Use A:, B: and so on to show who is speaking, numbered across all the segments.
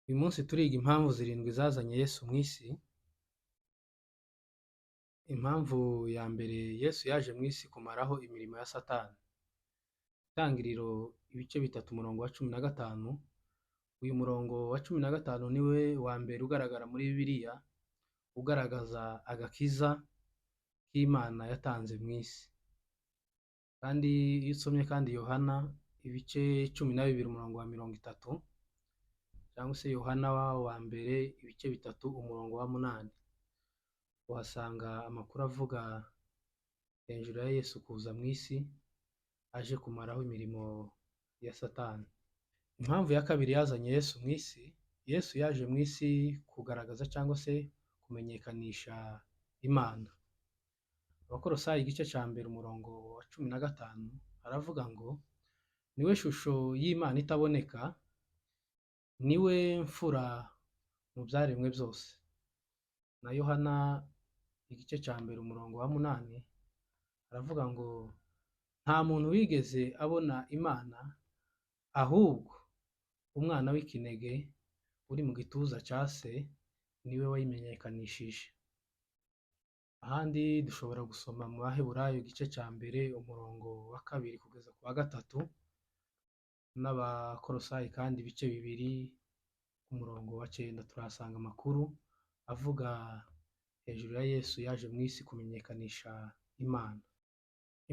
A: Uyu munsi turiga impamvu zirindwi zazanye Yesu mw'isi. Impamvu ya mbere, Yesu yaje mw'isi kumaraho imirimo ya Satani. Itangiriro ibice 3 umurongo wa 15. Uyu murongo wa 15 niwe wa mbere ugaragara muri Bibiliya ugaragaza agakiza k'Imana yatanze mw'isi. Kandi iyo usomye kandi Yohana ibice 12 umurongo wa 30, cyangwa se Yohana wa mbere ibice 3 umurongo wa 8, uhasanga amakuru avuga hejuru ya Yesu kuza mw'isi aje kumaraho imirimo ya Satani. Impamvu ya kabiri yazanye Yesu mw'isi, Yesu yaje mw'isi kugaragaza cyangwa se kumenyekanisha Imana. Abakolosayi igice cya mbere umurongo wa 15 aravuga ngo niwe shusho y'Imana itaboneka, niwe mfura mu byaremwe byose. Na Yohana igice cya mbere umurongo wa 8 aravuga ngo nta muntu wigeze abona Imana, ahubwo umwana w'ikinege uri mu gituza cya se niwe wayimenyekanishije. Ahandi dushobora gusoma mu Baheburayo igice cya mbere umurongo wa 2 kugeza ku wa 3, n'Abakolosayi kandi ibice 2 umurongo wa 9 turahasanga amakuru avuga hejuru ya Yesu yaje mw'isi kumenyekanisha Imana.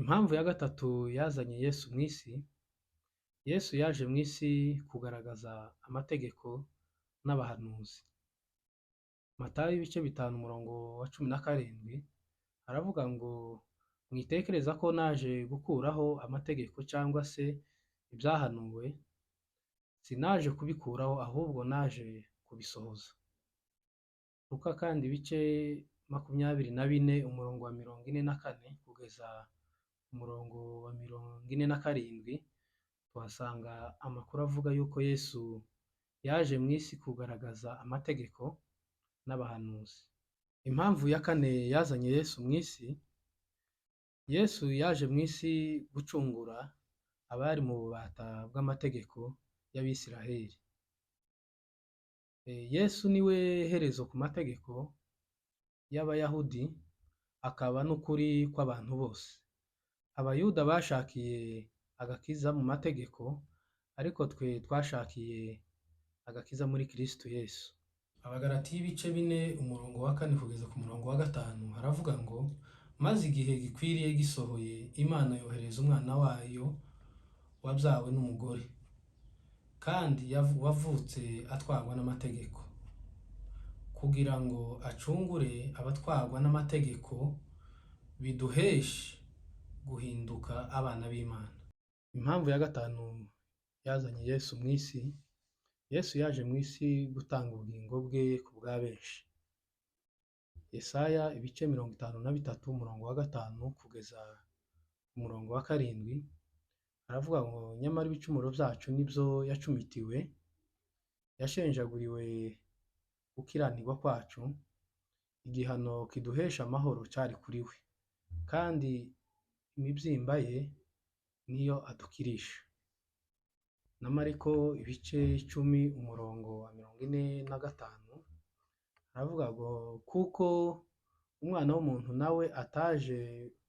A: Impamvu ya gatatu yazanye Yesu mw'isi, Yesu yaje mw'isi kugaragaza amategeko n'abahanuzi. Matayo ibice 5 umurongo wa 17 aravuga ngo mwitekereza ko naje gukuraho amategeko cyangwa se ibyahanuwe, sinaje kubikuraho ahubwo naje kubisohoza. Luka kandi ibice 24 umurongo wa 44 kugeza umurongo wa 47 tuhasanga amakuru avuga yuko Yesu yaje mw'isi kugaragaza amategeko n'abahanuzi. Impamvu ya kane yazanye Yesu mw'isi, Yesu yaje mw'isi gucungura abari mu bubata bw'amategeko y'Abisiraheli. Yesu niwe herezo ku mategeko y'Abayahudi, akaba n'ukuri kw'abantu bose. Abayuda bashakiye agakiza mu mategeko, ariko twe twashakiye agakiza muri Kristo Yesu. Abagalatiya ibice 4 umurongo wa 4 kugeza ku murongo wa 5 haravuga ngo maze igihe gikwiriye gisohoye, Imana yohereza umwana wayo wabyawe n'umugore, kandi wavutse atwarwa n'amategeko, kugira ngo acungure abatwarwa n'amategeko, biduheshe guhinduka abana b'Imana. Impamvu ya gatanu yazanye Yesu mw'isi, Yesu yaje mw'isi gutanga ubugingo bwe ku bwa benshi. Yesaya ibice 53 umurongo wa 5 kugeza umurongo wa 7 aravuga ngo nyamara ibicumuro byacu nibyo yacumitiwe, yashenjaguriwe gukiranirwa kwacu, igihano kiduhesha amahoro cyari kuri we, kandi imibyimba ye niyo adukirisha. Na Mariko ibice 10 umurongo wa 45 aravuga ngo kuko umwana w'umuntu nawe ataje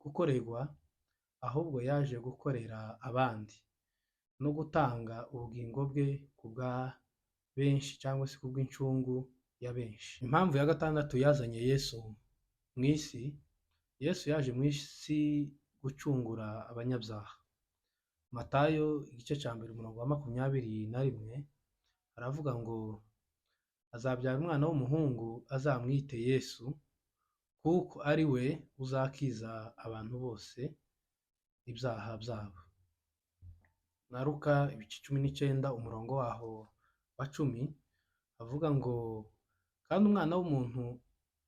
A: gukorerwa, ahubwo yaje gukorera abandi no gutanga ubugingo bwe ku bwa benshi, cyangwa se ku bw'incungu ya benshi. Impamvu ya gatandatu yazanye Yesu mw'isi, Yesu yaje mw'isi gucungura abanyabyaha. Matayo igice cya mbere umurongo wa 21 aravuga ngo azabyara umwana w'umuhungu, azamwite Yesu, kuko ari we uzakiza abantu bose ibyaha byabo. Na Luka ibice 19 umurongo waho wa 10 avuga ngo kandi umwana w'umuntu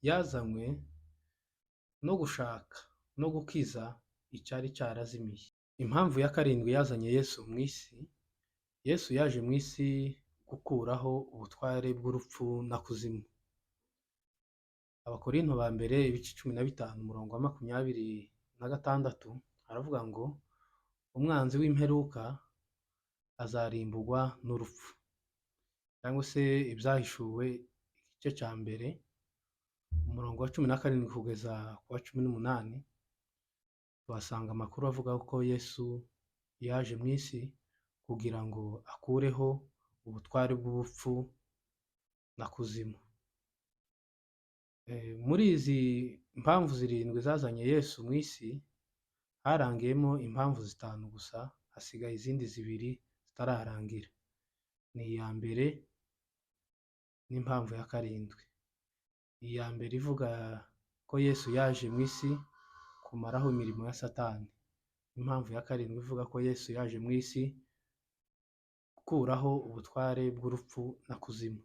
A: yazanywe no gushaka no gukiza icyari cyarazimiye. Impamvu ya karindwi yazanye Yesu mw'isi, Yesu yaje mw'isi gukuraho ubutware bw'urupfu na kuzimu. Abakorinto ba mbere ibice 15 umurongo wa 26 aravuga ngo umwanzi w'imperuka azarimburwa n'urupfu. cyangwa se ibyahishuwe igice cya mbere umurongo wa 17 kugeza ku wa 18, tuhasanga amakuru avuga ko Yesu yaje mu isi kugira ngo akureho ubutware bw'ubupfu na kuzimu. Muri izi mpamvu zirindwi zazanye Yesu mu isi, harangiyemo impamvu zitanu gusa, hasigaye izindi zibiri zitararangira. Ni iya mbere n'impamvu ya karindwi. Iya mbere ivuga ko Yesu yaje mu isi kumaraho imirimo ya Satani. Impamvu ya karindwi ivuga ko Yesu yaje mu isi gukuraho ubutware bw'urupfu na kuzimu.